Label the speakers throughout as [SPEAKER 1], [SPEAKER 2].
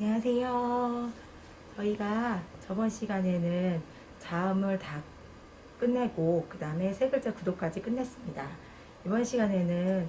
[SPEAKER 1] 안녕하세요. 저희가 저번 시간에는 자음을 다 끝내고 그 다음에 세 글자 구도까지 끝냈습니다. 이번 시간에는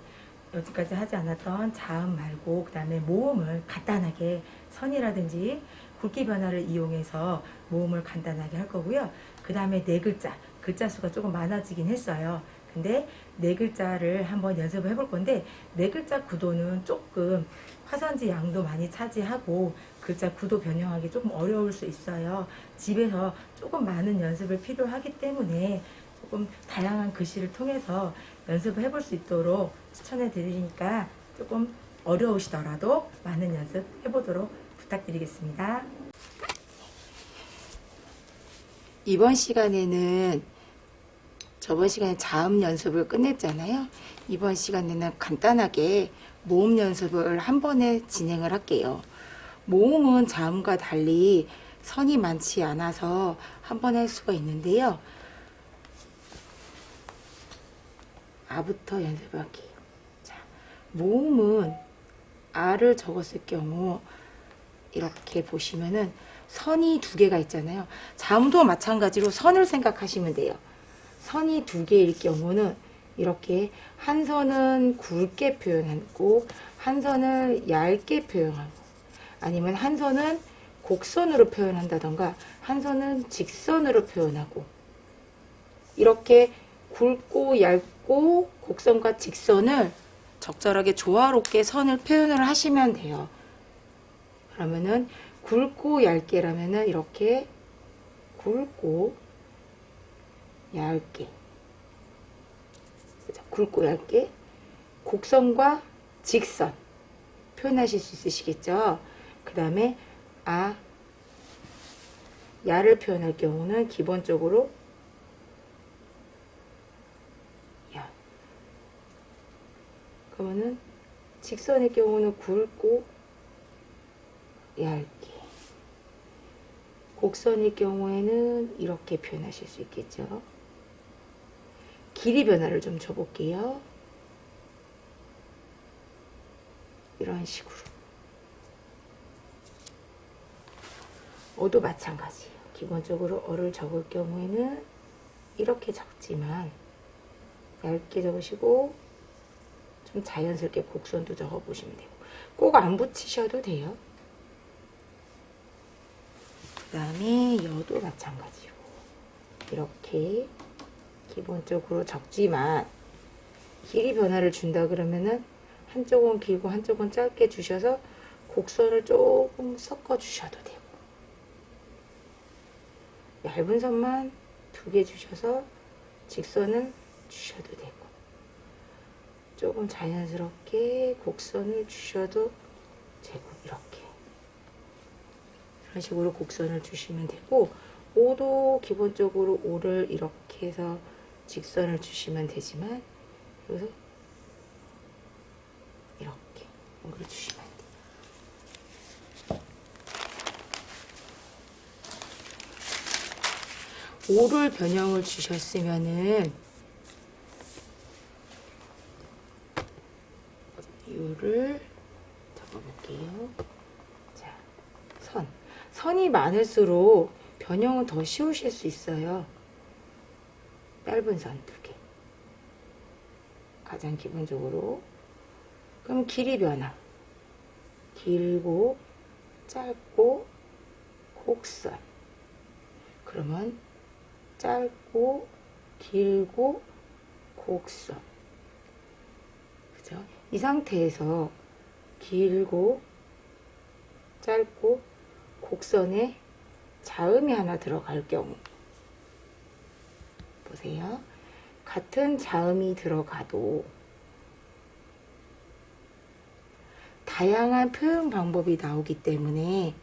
[SPEAKER 1] 여기까지 하지 않았던 자음 말고 그 다음에 모음을 간단하게 선이라든지 굵기 변화를 이용해서 모음을 간단하게 할 거고요. 그 다음에 네 글자 수가 조금 많아지긴 했어요. 근데 네 글자를 한번 연습을 해볼 건데 네 글자 구도는 조금 화선지 양도 많이 차지하고 글자 구도 변형하기 조금 어려울 수 있어요. 집에서 조금 많은 연습을 필요하기 때문에 조금 다양한 글씨를 통해서 연습을 해볼 수 있도록 추천해 드리니까 조금 어려우시더라도 많은 연습 해보도록 부탁드리겠습니다. 이번 시간에는 저번 시간에 자음 연습을 끝냈잖아요. 이번 시간에는 간단하게 모음 연습을 한 번에 진행을 할게요. 모음은 자음과 달리 선이 많지 않아서 한 번 할 수가 있는데요. 아부터 연습할게요. 자, 모음은 아를 적었을 경우 이렇게 보시면은 선이 두 개가 있잖아요. 자음도 마찬가지로 선을 생각하시면 돼요. 선이 두 개일 경우는 이렇게 한 선은 굵게 표현하고 한 선은 얇게 표현하고 아니면 한 선은 곡선으로 표현한다던가 한 선은 직선으로 표현하고 이렇게 굵고 얇고 곡선과 직선을 적절하게 조화롭게 선을 표현을 하시면 돼요. 그러면은 굵고 얇게라면은 이렇게 굵고 얇게 굵고 얇게 곡선과 직선 표현하실 수 있으시겠죠. 그 다음에 야를 표현할 경우는 기본적으로 야 그러면은 직선의 경우는 굵고 얇게 곡선의 경우에는 이렇게 표현하실 수 있겠죠. 길이 변화를 좀 줘볼게요. 이런 식으로. 어도 마찬가지예요. 기본적으로 어를 적을 경우에는 이렇게 적지만 얇게 적으시고 좀 자연스럽게 곡선도 적어보시면 되고 꼭 안 붙이셔도 돼요. 그 다음에 여도 마찬가지로 이렇게 기본적으로 적지만 길이 변화를 준다 그러면은 한쪽은 길고 한쪽은 짧게 주셔서 곡선을 조금 섞어 주셔도 되고 얇은 선만 두 개 주셔서 직선을 주셔도 되고 조금 자연스럽게 곡선을 주셔도 되고 이렇게 이런 식으로 곡선을 주시면 되고 오도 기본적으로 오를 이렇게 해서 직선을 주시면 되지만 여기서 이렇게 오를 주시면 돼요. 오를 변형을 주셨으면은 요를 적어볼게요. 자, 선이 많을수록 변형은 더 쉬우실 수 있어요. 짧은 선 두 개. 가장 기본적으로. 그럼 길이 변화. 길고, 짧고, 곡선. 그러면 짧고, 길고, 곡선. 그죠? 이 상태에서 길고, 짧고, 곡선에 자음이 하나 들어갈 경우 보세요. 같은 자음이 들어가도 다양한 표현 방법이 나오기 때문에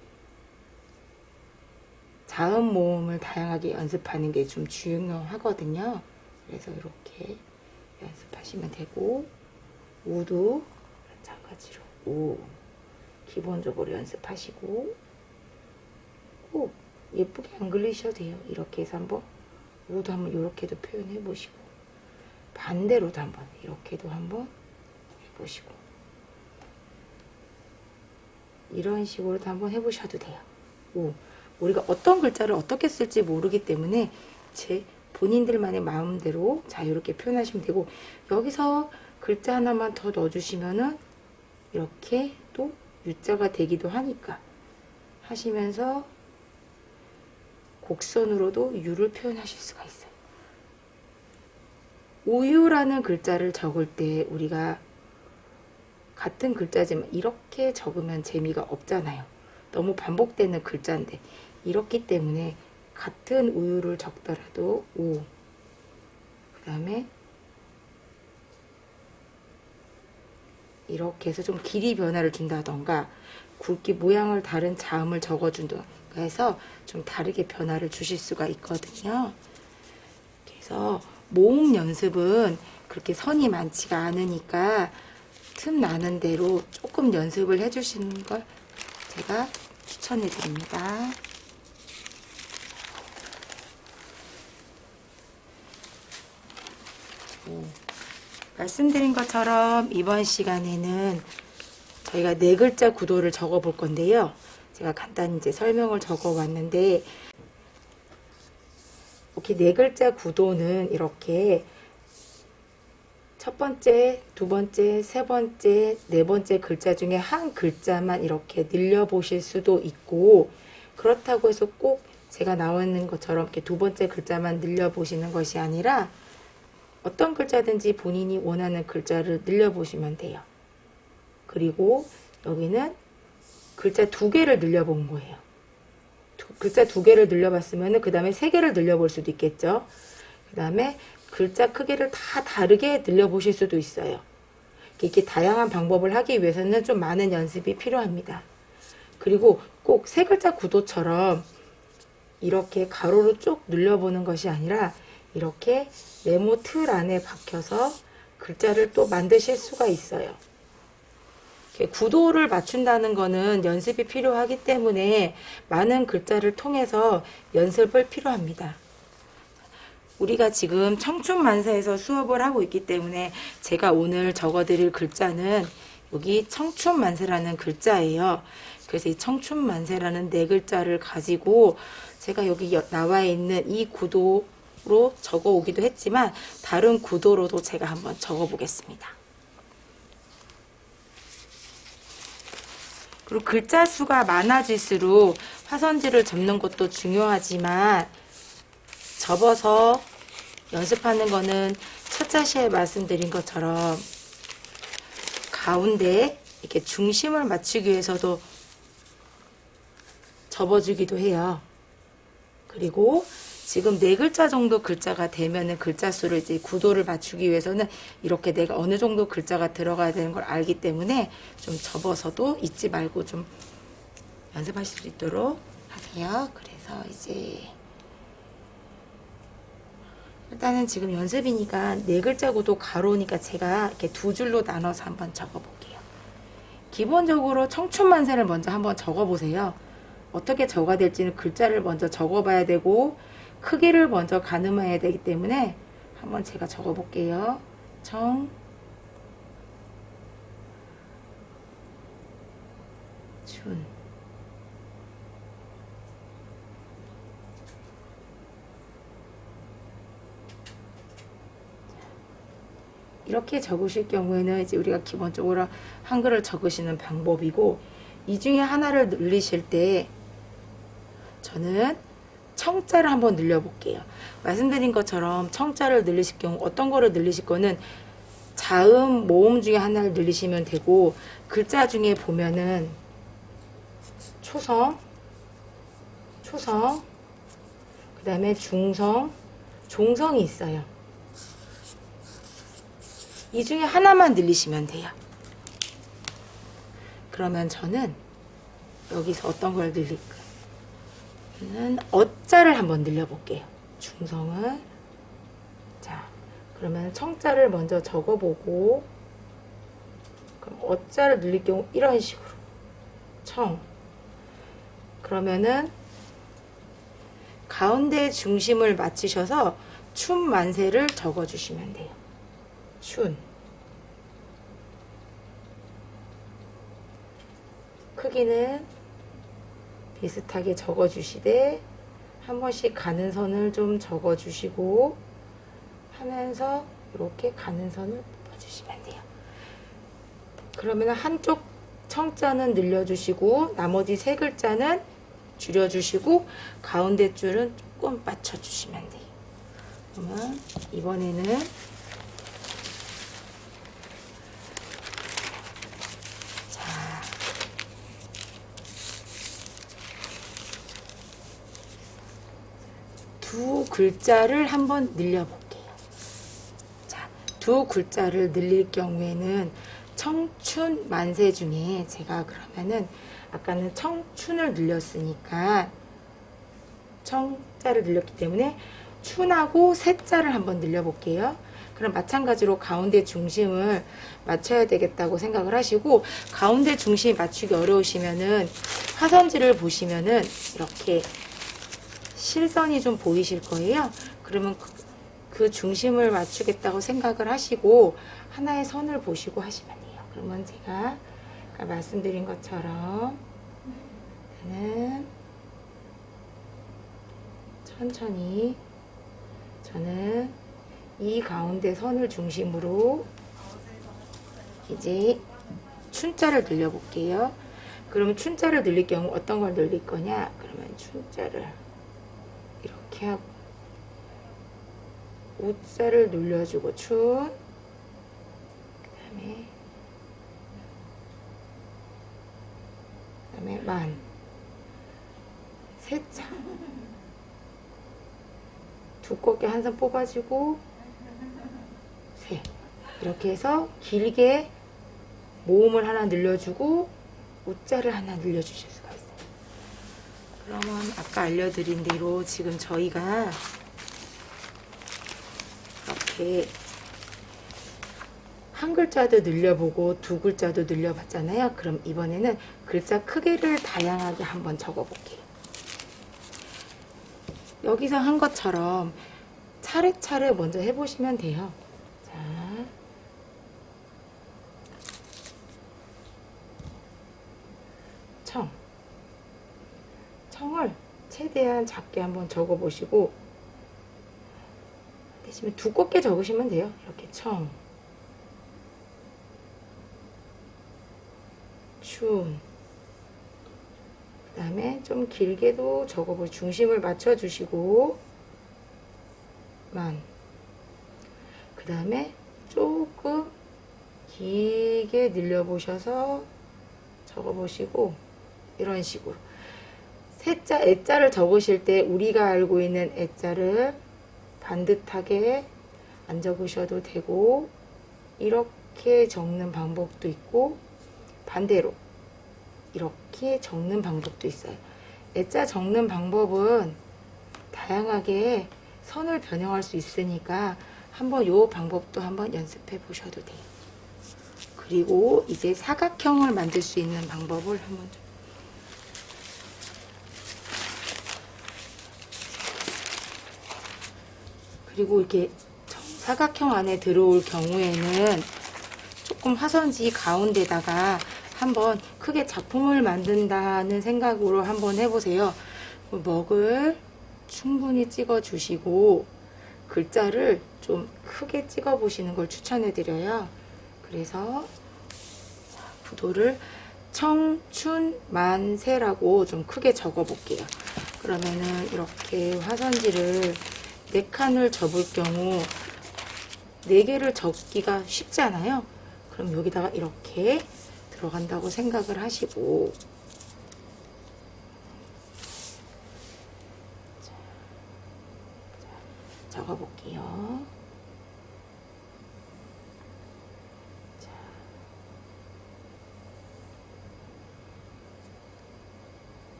[SPEAKER 1] 자음 모음을 다양하게 연습하는 게 좀 중요하거든요. 그래서 이렇게 연습하시면 되고 우도 마찬가지로 우 기본적으로 연습하시고 꼭 예쁘게 안 그리셔도 돼요. 이렇게 해서 한번 우도 한번 이렇게도 표현해 보시고 반대로도 한번 이렇게도 한번 해보시고 이런 식으로도 한번 해보셔도 돼요. 오, 우리가 어떤 글자를 어떻게 쓸지 모르기 때문에 제 본인들만의 마음대로 자유롭게 표현하시면 되고, 여기서 글자 하나만 더 넣어주시면은 이렇게 또 U자가 되기도 하니까 하시면서 곡선으로도 U를 표현하실 수가 있어요. 우유라는 글자를 적을 때 우리가 같은 글자지만 이렇게 적으면 재미가 없잖아요. 너무 반복되는 글자인데, 이렇기 때문에 같은 우유를 적더라도 우, 그 다음에 이렇게 해서 좀 길이 변화를 준다던가 굵기 모양을 다른 자음을 적어준다던가 해서 좀 다르게 변화를 주실 수가 있거든요. 그래서 모음 연습은 그렇게 선이 많지가 않으니까 틈 나는 대로 조금 연습을 해주시는 걸 제가 추천해 드립니다. 말씀드린 것처럼 이번 시간에는 저희가 4글자 구도를 적어 볼 건데요. 제가 간단히 이제 설명을 적어 왔는데, 이렇게 4글자 구도는 이렇게 첫 번째, 두 번째, 세 번째, 네 번째 글자 중에 한 글자만 이렇게 늘려 보실 수도 있고, 그렇다고 해서 꼭 제가 나와 있는 것처럼 이렇게 두 번째 글자만 늘려 보시는 것이 아니라 어떤 글자든지 본인이 원하는 글자를 늘려 보시면 돼요. 그리고 여기는 글자 2개를 늘려 본 거예요. 글자 2개를 늘려 봤으면 그 다음에 3개를 늘려 볼 수도 있겠죠. 그 다음에 글자 크기를 다 다르게 늘려 보실 수도 있어요. 이렇게 다양한 방법을 하기 위해서는 좀 많은 연습이 필요합니다. 그리고 꼭 3글자 구도처럼 이렇게 가로로 쭉 늘려보는 것이 아니라 이렇게 네모 틀 안에 박혀서 글자를 또 만드실 수가 있어요. 구도를 맞춘다는 거는 연습이 필요하기 때문에 많은 글자를 통해서 연습을 필요합니다. 우리가 지금 청춘만세에서 수업을 하고 있기 때문에 제가 오늘 적어드릴 글자는 여기 청춘만세라는 글자예요. 그래서 이 청춘만세라는 4글자를 가지고 제가 여기 나와 있는 이 구도로 적어 오기도 했지만 다른 구도로도 제가 한번 적어 보겠습니다. 그리고 글자 수가 많아질수록 화선지를 접는 것도 중요하지만 접어서 연습하는 거는 첫 자시에 말씀드린 것처럼 가운데 이렇게 중심을 맞추기 위해서도 접어주기도 해요. 그리고 지금 4글자 정도 글자가 되면은 글자 수를 이제 구도를 맞추기 위해서는 이렇게 내가 어느 정도 글자가 들어가야 되는 걸 알기 때문에 좀 접어서도 잊지 말고 좀 연습하실 수 있도록 하세요. 그래서 이제 일단은 지금 연습이니까 4글자 구도 가로니까 제가 이렇게 2줄로 나눠서 한번 적어볼게요. 기본적으로 청춘만세를 먼저 한번 적어보세요. 어떻게 적어야 될지는 글자를 먼저 적어봐야 되고 크기를 먼저 가늠해야 되기 때문에 한번 제가 적어볼게요. 청, 춘. 이렇게 적으실 경우에는 이제 우리가 기본적으로 한글을 적으시는 방법이고, 이 중에 하나를 늘리실 때 저는 청자를 한번 늘려볼게요. 말씀드린 것처럼 청자를 늘리실 경우 어떤 거를 늘리실 거는 자음, 모음 중에 하나를 늘리시면 되고, 글자 중에 보면은 초성, 그 다음에 중성, 종성이 있어요. 이 중에 하나만 늘리시면 돼요. 그러면 저는 여기서 어떤 걸 늘릴까요? 저는 어자를 한번 늘려볼게요. 중성을. 자, 그러면 청자를 먼저 적어보고, 그럼 어자를 늘릴 경우 이런 식으로 청. 그러면은 가운데 중심을 맞추셔서 춘만세를 적어주시면 돼요. 춘. 크기는 비슷하게 적어주시되 한 번씩 가는 선을 좀 적어주시고 하면서 이렇게 가는 선을 뽑아주시면 돼요. 그러면 한쪽 청자는 늘려주시고 나머지 세 글자는 줄여주시고 가운데 줄은 조금 맞춰주시면 돼요. 그러면 이번에는 두 글자를 한번 늘려볼게요. 자, 두 글자를 늘릴 경우에는 청춘 만세 중에 제가 그러면은 아까는 청춘을 늘렸으니까 청자를 늘렸기 때문에 춘하고 새자를 한번 늘려볼게요. 그럼 마찬가지로 가운데 중심을 맞춰야 되겠다고 생각을 하시고 가운데 중심 맞추기 어려우시면은 화선지를 보시면은 이렇게 실선이 좀 보이실 거예요. 그러면 그 중심을 맞추겠다고 생각을 하시고 하나의 선을 보시고 하시면 돼요. 그러면 제가 아까 말씀드린 것처럼 저는 천천히 저는 이 가운데 선을 중심으로 이제 춘자를 늘려 볼게요. 그러면 춘자를 늘릴 경우 어떤 걸 늘릴 거냐? 그러면 춘자를 이렇게 하고 우자를 눌러주고 춘 그다음에 만 세자 두껍게 한 선 뽑아주고 세 이렇게 해서 길게 모음을 하나 늘려주고 우자를 하나 늘려주실 수가 있어요. 그러면 아까 알려드린 대로 지금 저희가 이렇게 한 글자도 늘려보고 두 글자도 늘려봤잖아요. 그럼 이번에는 글자 크기를 다양하게 한번 적어볼게요. 여기서 한 것처럼 차례차례 먼저 해보시면 돼요. 자, 청을 최대한 작게 한번 적어보시고 대신에 두껍게 적으시면 돼요. 이렇게 춘 그 다음에 좀 길게도 적어보시고 중심을 맞춰주시고 그 다음에 조금 길게 늘려보셔서 적어보시고 이런 식으로 세자, 애자를 적으실 때 우리가 알고 있는 애자를 반듯하게 안 적으셔도 되고 이렇게 적는 방법도 있고 반대로 이렇게 적는 방법도 있어요. 애자 적는 방법은 다양하게 선을 변형할 수 있으니까 한번 이 방법도 한번 연습해 보셔도 돼요. 그리고 이제 사각형을 만들 수 있는 방법을 한번 좀 그리고 이렇게 사각형 안에 들어올 경우에는 조금 화선지 가운데다가 한번 크게 작품을 만든다는 생각으로 한번 해보세요. 먹을 충분히 찍어 주시고 글자를 좀 크게 찍어 보시는 걸 추천해 드려요. 그래서 구도를 청춘만세라고 좀 크게 적어 볼게요. 그러면은 이렇게 화선지를 4칸을 접을 경우 4개를 접기가 쉽잖아요. 그럼 여기다가 이렇게 들어간다고 생각을 하시고 적어 볼게요.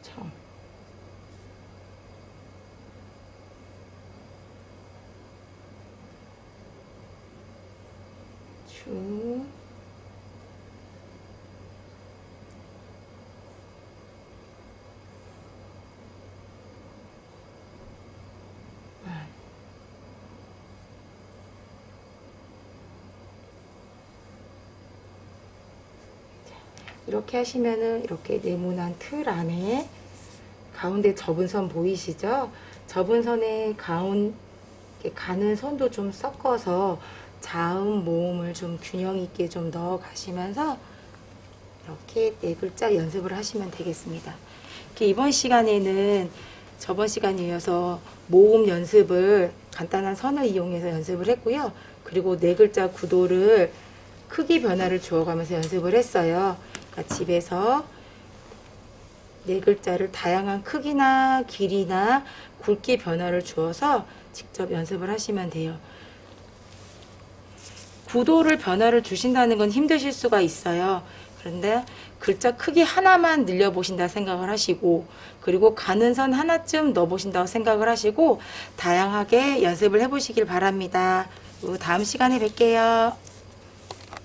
[SPEAKER 1] 청 춘 이렇게 하시면은 이렇게 네모난 틀 안에 가운데 접은 선 보이시죠? 접은 선에 가는 선도 좀 섞어서 자음, 모음을 좀 균형 있게 좀 넣어 가시면서 이렇게 네 글자 연습을 하시면 되겠습니다. 이번 시간에는 저번 시간에 이어서 모음 연습을 간단한 선을 이용해서 연습을 했고요. 그리고 네 글자 구도를 크기 변화를 주어가면서 연습을 했어요. 그러니까 집에서 네 글자를 다양한 크기나 길이나 굵기 변화를 주어서 직접 연습을 하시면 돼요. 구도를 변화를 주신다는 건 힘드실 수가 있어요. 그런데 글자 크기 하나만 늘려보신다 생각을 하시고, 그리고 가는 선 하나쯤 넣어보신다고 생각을 하시고 다양하게 연습을 해보시길 바랍니다. 다음 시간에 뵐게요.